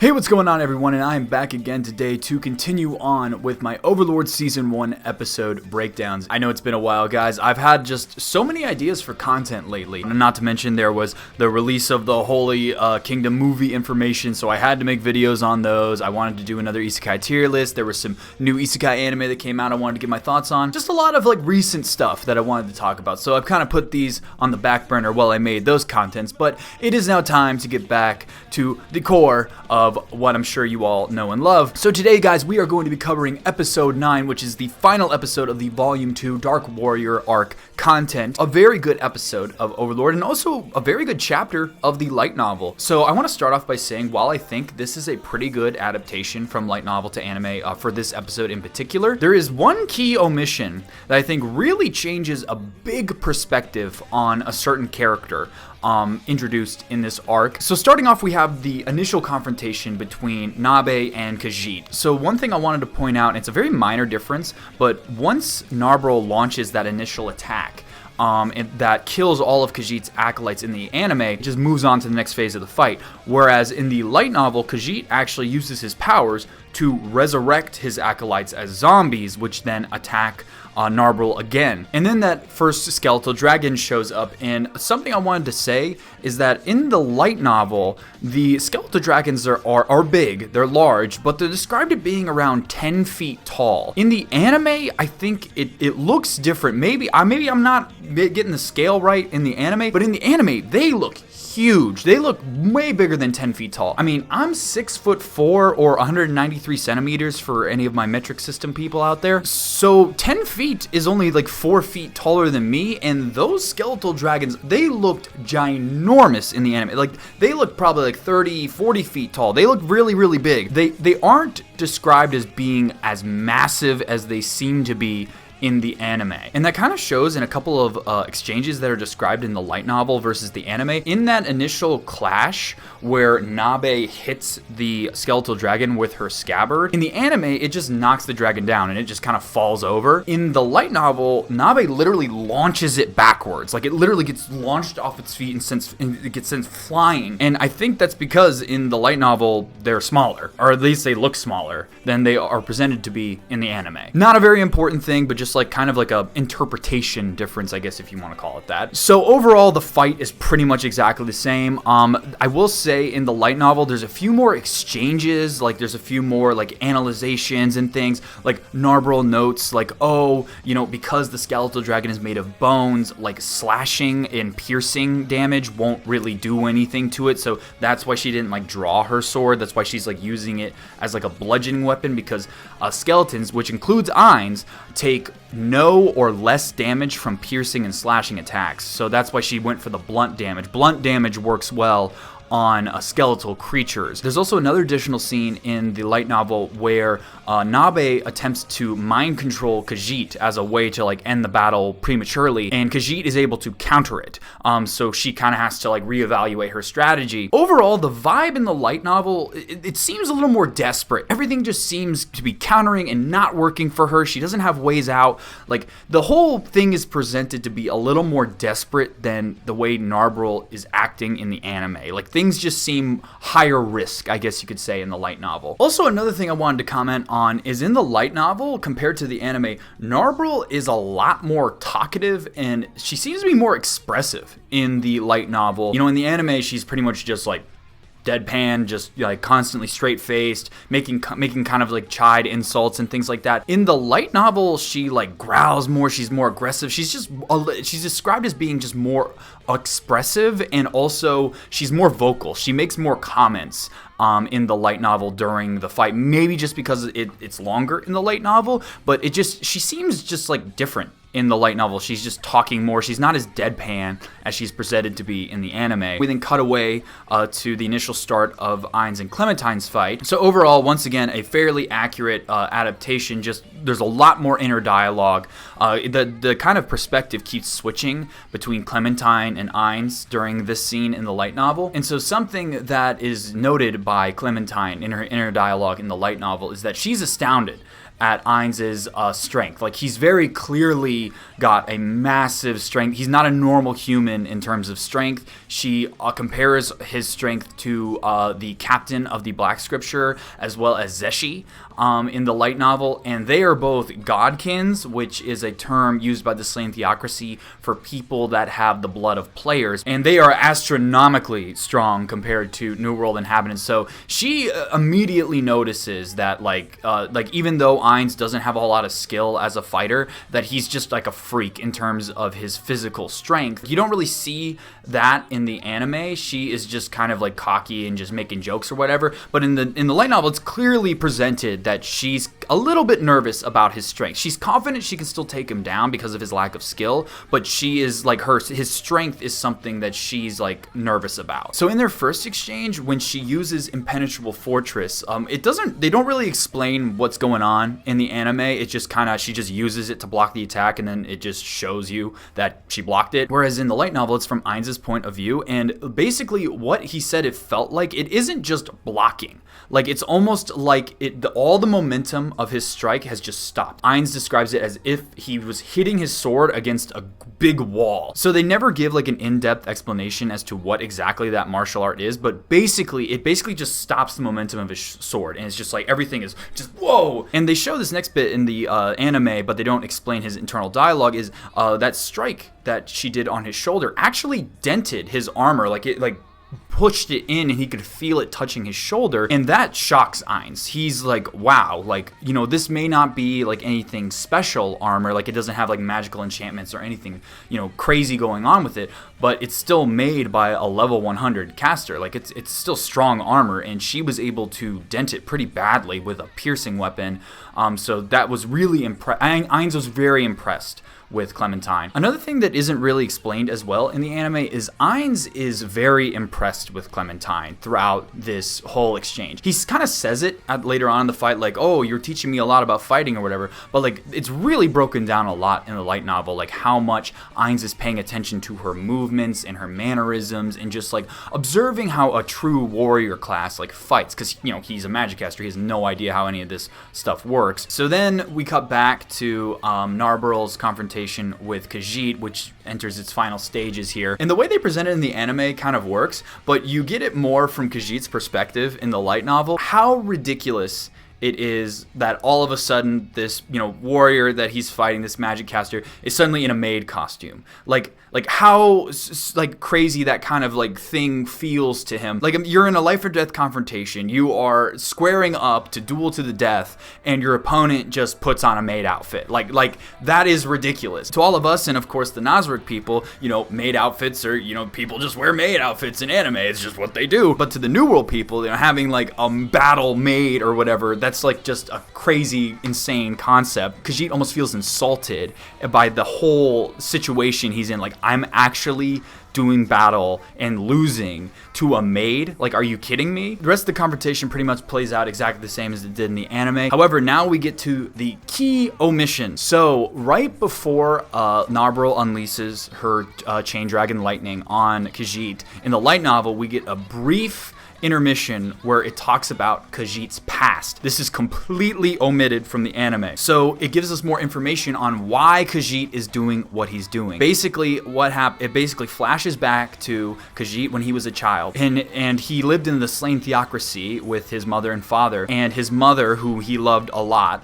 Hey, what's going on everyone, and I am back again today to continue on with my Overlord Season 1 episode breakdowns. I know it's been a while, guys. I've had just so many ideas for content lately. Not to mention there was the release of the Holy Kingdom movie information, so I had to make videos on those. I wanted to do another isekai tier list. There was some new isekai anime that came out I wanted to get my thoughts on. Just a lot of recent stuff that I wanted to talk about. So I've kind of put these on the back burner while I made those contents, but it is now time to get back to the core of what I'm sure you all know and love. So today, guys, we are going to be covering episode 9, which is the final episode of the Volume 2 Dark Warrior arc content. A very good episode of Overlord, and also a very good chapter of the light novel. So I want to start off by saying, while I think this is a pretty good adaptation from light novel to anime for this episode in particular, there is one key omission that I think really changes a big perspective on a certain character introduced in this arc. So starting off, we have the initial confrontation between Nabe and Khajiit. So one thing I wanted to point out, and it's a very minor difference, but once Narbril launches that initial attack, and that kills all of Khajiit's acolytes in the anime, it just moves on to the next phase of the fight. Whereas in the light novel, Khajiit actually uses his powers to resurrect his acolytes as zombies, which then attack Narbril again. And then that first skeletal dragon shows up, and something I wanted to say is that in the light novel, the skeletal dragons are big, they're large, but they're described as being around 10 feet tall. In the anime, I think it looks different. Maybe I'm not getting the scale right in the anime, but in the anime, they look huge. They look way bigger than 10 feet tall. I mean, I'm 6'4" or 193 centimeters for any of my metric system people out there. So 10 feet is only 4 feet taller than me, and those skeletal dragons, they looked ginormous in the anime. They look probably 30, 40 feet tall. They look really, really big. They aren't described as being as massive as they seem to be in the anime. And that kind of shows in a couple of exchanges that are described in the light novel versus the anime. In that initial clash where Nabe hits the skeletal dragon with her scabbard, in the anime, it just knocks the dragon down and it just kind of falls over. In the light novel, Nabe literally launches it backwards. It literally gets launched off its feet and it gets sent flying. And I think that's because in the light novel, they're smaller, or at least they look smaller than they are presented to be in the anime. Not a very important thing, but just kind of a interpretation difference, I guess, if you want to call it that. So overall, the fight is pretty much exactly the same. I will say in the light novel, there's a few more exchanges, there's a few more analyzations and things, Narbril notes, because the skeletal dragon is made of bones, slashing and piercing damage won't really do anything to it, so that's why she didn't draw her sword. That's why she's using it as a bludgeoning weapon, because skeletons, which includes Ainz, take no or less damage from piercing and slashing attacks. So that's why she went for the blunt damage. Blunt damage works well on skeletal creatures. There's also another additional scene in the light novel where Nabe attempts to mind control Khajiit as a way to end the battle prematurely, and Khajiit is able to counter it. So she kind of has to reevaluate her strategy. Overall, the vibe in the light novel, it seems a little more desperate. Everything just seems to be countering and not working for her. She doesn't have ways out. The whole thing is presented to be a little more desperate than the way Narbril is acting in the anime. Things just seem higher risk, I guess you could say, in the light novel. Also, another thing I wanted to comment on is in the light novel, compared to the anime, Narbril is a lot more talkative, and she seems to be more expressive in the light novel. In the anime, she's pretty much just deadpan, just constantly straight-faced, making kind of chide insults and things like that. In the light novel, she growls more, she's more aggressive. She's described as being just more expressive, and also she's more vocal. She makes more comments in the light novel during the fight, maybe just because it's longer in the light novel, but she seems just different in the light novel. She's just talking more. She's not as deadpan as she's presented to be in the anime. We then cut away to the initial start of Ainz and Clementine's fight. So overall, once again, a fairly accurate adaptation. Just there's a lot more inner dialogue. The kind of perspective keeps switching between Clementine and Ainz during this scene in the light novel. And so something that is noted by Clementine in her inner dialogue in the light novel is that she's astounded at Ainz's strength. He's very clearly obviously got a massive strength. He's not a normal human in terms of strength. She compares his strength to the captain of the Black Scripture, as well as Zeshi in the light novel, and they are both godkins, which is a term used by the Slain Theocracy for people that have the blood of players, and they are astronomically strong compared to New World inhabitants. So she immediately notices that like even though Ainz doesn't have a whole lot of skill as a fighter, that he's just like a freak in terms of his physical strength. You don't really see that in the anime. She is just kind of like cocky and just making jokes or whatever, but in the light novel it's clearly presented that she's a little bit nervous about his strength. She's confident she can still take him down because of his lack of skill, but she is like his strength is something that she's like nervous about. So in their first exchange, when she uses Impenetrable Fortress, they don't really explain what's going on in the anime. It's just kind of, she just uses it to block the attack, and then it just shows you that she blocked it. Whereas in the light novel, it's from Ainz's point of view, and basically what he said it felt like, it isn't just blocking. Like, it's almost like all the momentum of his strike has just stopped. Ainz describes it as if he was hitting his sword against a big wall. So they never give like an in-depth explanation as to what exactly that martial art is, but it basically just stops the momentum of his sword, and it's just like everything is just whoa. And they show this next bit in the anime, but they don't explain his internal dialogue, is that strike that she did on his shoulder actually dented his armor, like it pushed it in, and he could feel it touching his shoulder, and that shocks Ainz. He's like, wow, like, you know, this may not be like anything special armor, like it doesn't have like magical enchantments or anything, you know, crazy going on with it, but it's still made by a level 100 caster. Like it's still strong armor, and she was able to dent it pretty badly with a piercing weapon. So that was really Ainz was very impressed with Clementine. Another thing that isn't really explained as well in the anime is Ainz is very impressed with Clementine throughout this whole exchange. He kind of says it later on in the fight, like, oh, you're teaching me a lot about fighting or whatever, but like it's really broken down a lot in the light novel, like how much Ainz is paying attention to her movements and her mannerisms, and just like observing how a true warrior class like fights, because, you know, he's a magic caster, he has no idea how any of this stuff works. So then we cut back to Narberl's confrontation with Khajiit, which enters its final stages here. And the way they present it in the anime kind of works, but you get it more from Khajiit's perspective in the light novel. How ridiculous it is that all of a sudden this, you know, warrior that he's fighting, this magic caster, is suddenly in a maid costume. Like how like crazy that kind of like thing feels to him. Like, you're in a life or death confrontation, you are squaring up to duel to the death, and your opponent just puts on a maid outfit. Like that is ridiculous. To all of us, and of course the Nazarick people, you know, maid outfits are, you know, people just wear maid outfits in anime, it's just what they do. But to the New World people, you know, having like a battle maid or whatever, that's like just a crazy, insane concept. Khajiit almost feels insulted by the whole situation he's in. Like, I'm actually doing battle and losing to a maid? Like, are you kidding me? The rest of the confrontation pretty much plays out exactly the same as it did in the anime. However, now we get to the key omission. So right before Narberl unleashes her Chain Dragon Lightning on Khajiit, in the light novel we get a brief intermission where it talks about Khajiit's past. This is completely omitted from the anime. So it gives us more information on why Khajiit is doing what he's doing. Basically, what happened, it basically flashes back to Khajiit when he was a child, and he lived in the Slain Theocracy with his mother and father, and his mother, who he loved a lot,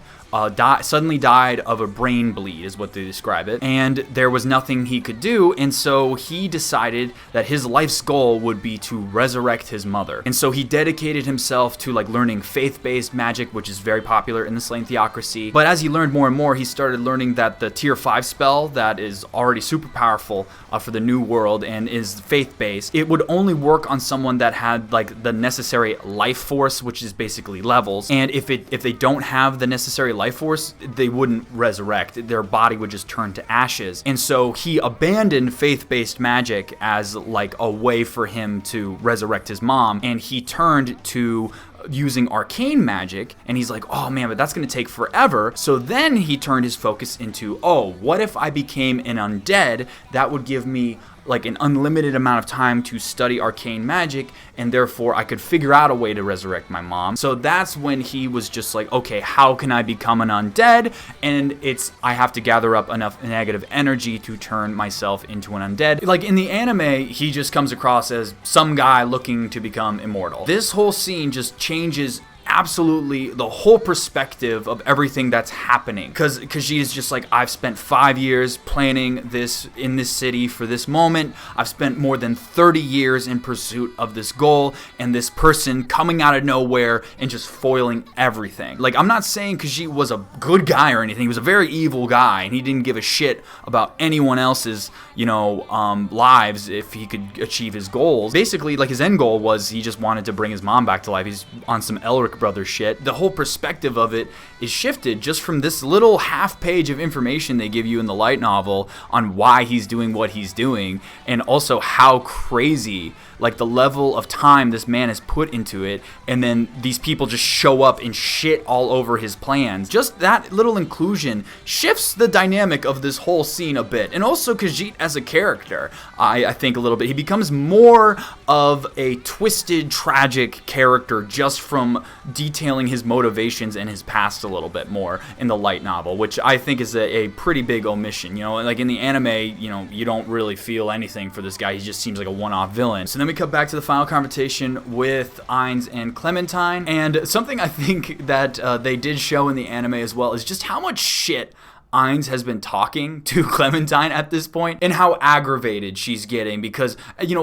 suddenly died of a brain bleed, is what they describe it, and there was nothing he could do, and so he decided that his life's goal would be to resurrect his mother. And so he dedicated himself to like learning faith-based magic, which is very popular in the Slain Theocracy. But as he learned more and more, he started learning that the tier 5 spell that is already super powerful for the New World and is faith-based, it would only work on someone that had like the necessary life force, which is basically levels, and if they don't have the necessary life force, they wouldn't resurrect. Their body would just turn to ashes. And so he abandoned faith-based magic as like a way for him to resurrect his mom, and he turned to using arcane magic, and he's like, oh man, but that's gonna take forever. So then he turned his focus into, oh, what if I became an undead? That would give me like an unlimited amount of time to study arcane magic, and therefore I could figure out a way to resurrect my mom. So that's when he was just like, okay, how can I become an undead? And I have to gather up enough negative energy to turn myself into an undead. Like in the anime, he just comes across as some guy looking to become immortal. This whole scene just changes absolutely the whole perspective of everything that's happening, because she's just like, I've spent 5 years planning this in this city for this moment. I've spent more than 30 years in pursuit of this goal, and this person coming out of nowhere and just foiling everything. Like, I'm not saying Khajiit was a good guy or anything. He was a very evil guy, and he didn't give a shit about anyone else's, lives if he could achieve his goals. Basically, like, his end goal was he just wanted to bring his mom back to life. He's on some Elric Brothers shit. The whole perspective of it is shifted just from this little half page of information they give you in the light novel on why he's doing what he's doing, and also how crazy, like, the level of time this man has put into it, and then these people just show up and shit all over his plans. Just that little inclusion shifts the dynamic of this whole scene a bit. And also Khajiit as a character, I think a little bit. He becomes more of a twisted, tragic character just from detailing his motivations and his past a little bit more in the light novel, which I think is a pretty big omission. Like in the anime, you don't really feel anything for this guy. He just seems like a one-off villain. So then we come back to the final confrontation with Ainz and Clementine, and something I think that they did show in the anime as well is just how much shit Ainz has been talking to Clementine at this point, and how aggravated she's getting, because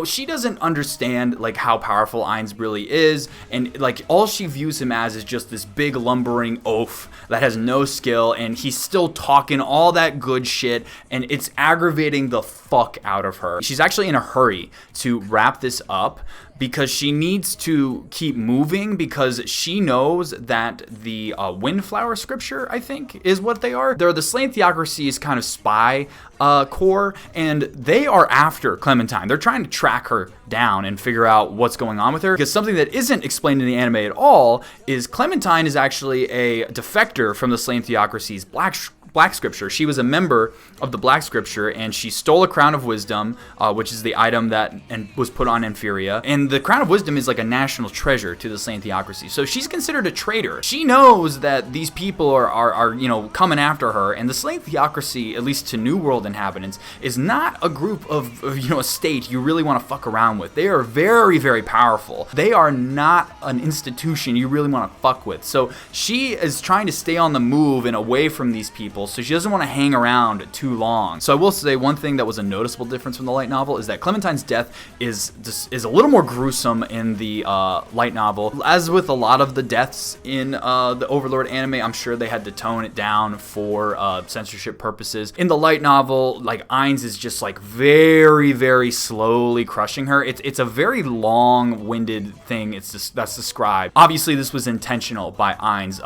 she doesn't understand like how powerful Ainz really is, and like all she views him as is just this big lumbering oaf that has no skill, and he's still talking all that good shit, and it's aggravating the fuck out of her. She's actually in a hurry to wrap this up because she needs to keep moving, because she knows that the Windflower Scripture, I think, is what they are. They're the Slain Theocracy's kind of spy corps, and they are after Clementine. They're trying to track her down and figure out what's going on with her, because something that isn't explained in the anime at all is Clementine is actually a defector from the Slain Theocracy's Black Scripture. She was a member of the Black Scripture, and she stole a Crown of Wisdom, which is the item that was put on Emphyria. And the Crown of Wisdom is like a national treasure to the Slain Theocracy. So she's considered a traitor. She knows that these people are coming after her, and the Slain Theocracy, at least to New World inhabitants, is not a group of a state you really want to fuck around with. They are very, very powerful. They are not an institution you really want to fuck with. So she is trying to stay on the move and away from these people, so she doesn't want to hang around too long. So I will say one thing that was a noticeable difference from the light novel is that Clementine's death is a little more gruesome in the light novel. As with a lot of the deaths in the Overlord anime, I'm sure they had to tone it down for censorship purposes. In the light novel, like, Ainz is just like very, very slowly crushing her. It's a very long-winded thing that's described. Obviously, this was intentional by Ainz.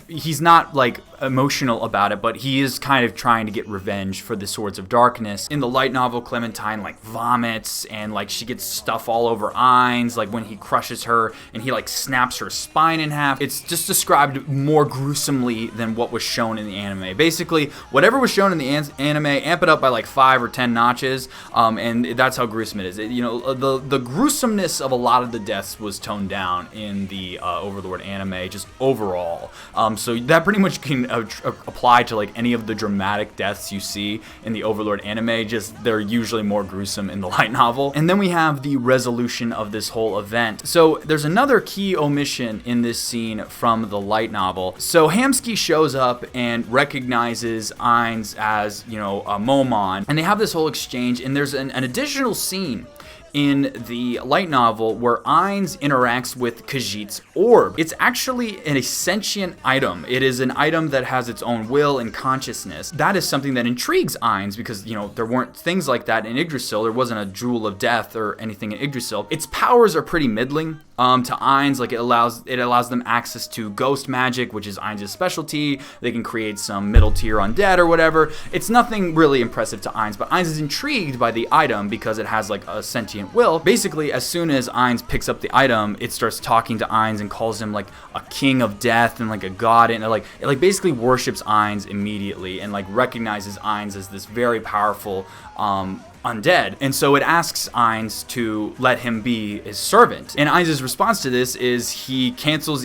He's not like emotional about it, but he is kind of trying to get revenge for the Swords of Darkness. In the light novel, Clementine like vomits, and like she gets stuff all over Ainz, like when he crushes her and he like snaps her spine in half. It's just described more gruesomely than what was shown in the anime. Basically, whatever was shown in the anime, amp it up by like 5 or 10 notches, and that's how gruesome it is. The gruesomeness of a lot of the deaths was toned down in the Overlord anime, just overall. So that pretty much can apply to like any of the dramatic deaths you see in the Overlord anime, just they're usually more gruesome in the light novel. And then we have the resolution of this whole event. So there's another key omission in this scene from the light novel. So Hamsky shows up and recognizes Ainz as, a Momon, and they have this whole exchange, and there's an additional scene in the light novel where Ainz interacts with Khajiit's orb. It's actually a sentient item. It is an item that has its own will and consciousness. That is something that intrigues Ainz, because, there weren't things like that in Yggdrasil. There wasn't a Jewel of Death or anything in Yggdrasil. Its powers are pretty middling. To Ainz, like it allows them access to ghost magic, which is Ainz's specialty. They can create some middle tier undead or whatever. It's nothing really impressive to Ainz, but Ainz is intrigued by the item because it has like a sentient will. Basically, as soon as Ainz picks up the item, it starts talking to Ainz and calls him like a king of death and like a god, and it basically worships Ainz immediately, and like recognizes Ainz as this very powerful undead. And so it asks Ainz to let him be his servant. And Ainz's response to this is he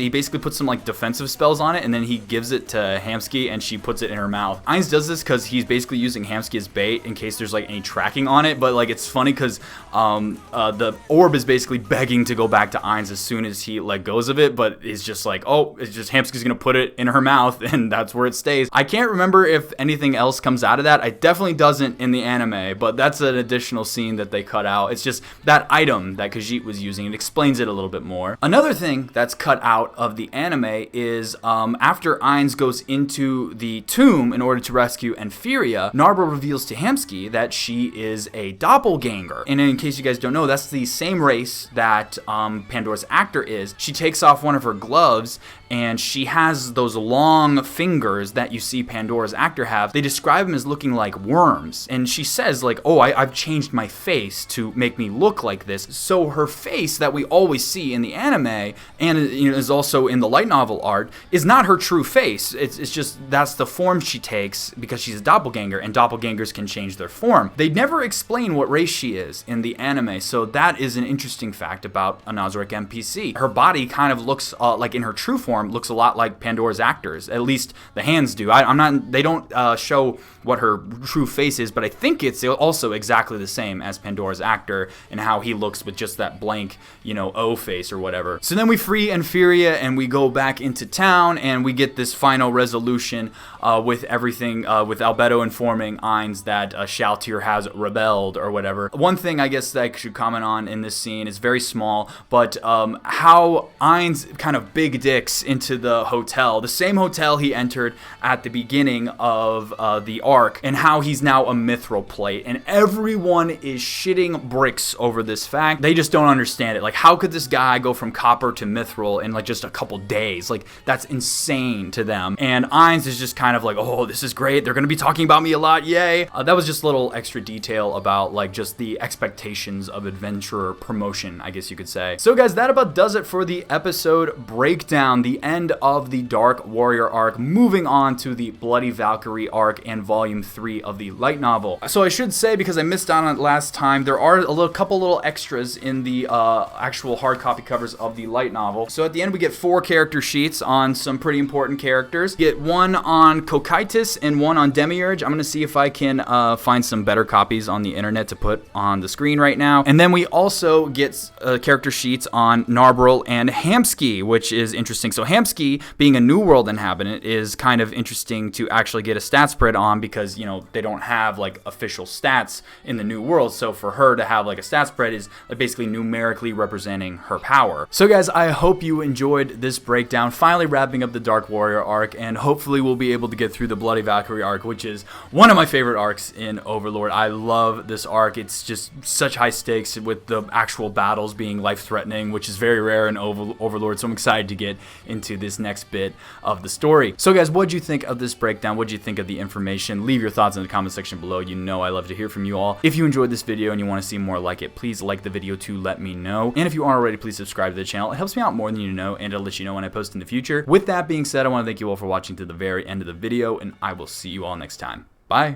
basically puts some like defensive spells on it, and then he gives it to Hamsky and she puts it in her mouth. Ainz does this because he's basically using Hamsky as bait in case there's like any tracking on it, but like it's funny because the orb is basically begging to go back to Ainz as soon as he let goes of it, but it's just like, oh, it's just Hamsky's gonna put it in her mouth and that's where it stays. I can't remember if anything else comes out of that. It definitely doesn't in the anime, but that's an additional scene that they cut out. It's just that item that Khajiit was using. It explains it a little bit more. Another thing that's cut out of the anime is after Ainz goes into the tomb in order to rescue Enfiria, Narborough reveals to Hamsky that she is a doppelganger. And in case you guys don't know, that's the same race that Pandora's actor is. She takes off one of her gloves and she has those long fingers that you see Pandora's actor have. They describe them as looking like worms. And she says like, oh, I've changed my face to make me look like this. So her face that we always see in the anime and is also in the light novel art is not her true face. It's just that's the form she takes because she's a doppelganger, and doppelgangers can change their form. They never explain what race she is in the anime, so that is an interesting fact about a Nazarick NPC. Her body kind of looks like in her true form looks a lot like Pandora's actors. At least the hands do. They don't show what her true face is, but I think it's also exactly the same as Pandora's actor and how he looks with just that blank, O face or whatever. So then we free Enfiria and we go back into town and we get this final resolution with everything, with Albedo informing Ainz that Shaltir has rebelled or whatever. One thing I guess that I should comment on in this scene is very small, but how Ainz kind of big dicks into the hotel, the same hotel he entered at the beginning of the arc, and how he's now a mithril plate, and everyone is shitting bricks over this fact. They just don't understand it. Like, how could this guy go from copper to mithril in like just a couple days? Like, that's insane to them. And Ainz is just kind of like, oh, this is great. They're gonna be talking about me a lot. Yay. That was just a little extra detail about like just the expectations of adventurer promotion, I guess you could say. So guys, that about does it for the episode breakdown, the end of the Dark Warrior arc, moving on to the Bloody Valkyrie arc and volume 3 of the light novel. So I should say, because I missed out on it last time, there are a couple little extras in the actual hard copy covers of the light novel. So at the end we get 4 character sheets on some pretty important characters. Get one on Cocytus and one on Demiurge. I'm gonna see if I can find some better copies on the internet to put on the screen right now. And then we also get character sheets on Narborough and Hamsky, which is interesting. So Hamsky, being a New World inhabitant, is kind of interesting to actually get a stat spread on because, they don't have like official stats in the New World. So for her to have like a stat spread is like basically numerically representing her power. So guys, I hope you enjoyed this breakdown, finally wrapping up the Dark Warrior arc, and hopefully we'll be able to get through the Bloody Valkyrie arc, which is one of my favorite arcs in Overlord. I love this arc. It's just such high stakes with the actual battles being life-threatening, which is very rare in Overlord, so I'm excited to get into this next bit of the story. So guys, what'd you think of this breakdown? What'd you think of the information? Leave your thoughts in the comment section below. I love to hear from you all. If you enjoyed this video and you want to see more like it, please like the video to let me know. And if you aren't already, please subscribe to the channel. It helps me out more than you know, and it'll let you know when I post in the future. With that being said, I want to thank you all for watching to the very end of the video, and I will see you all next time. Bye.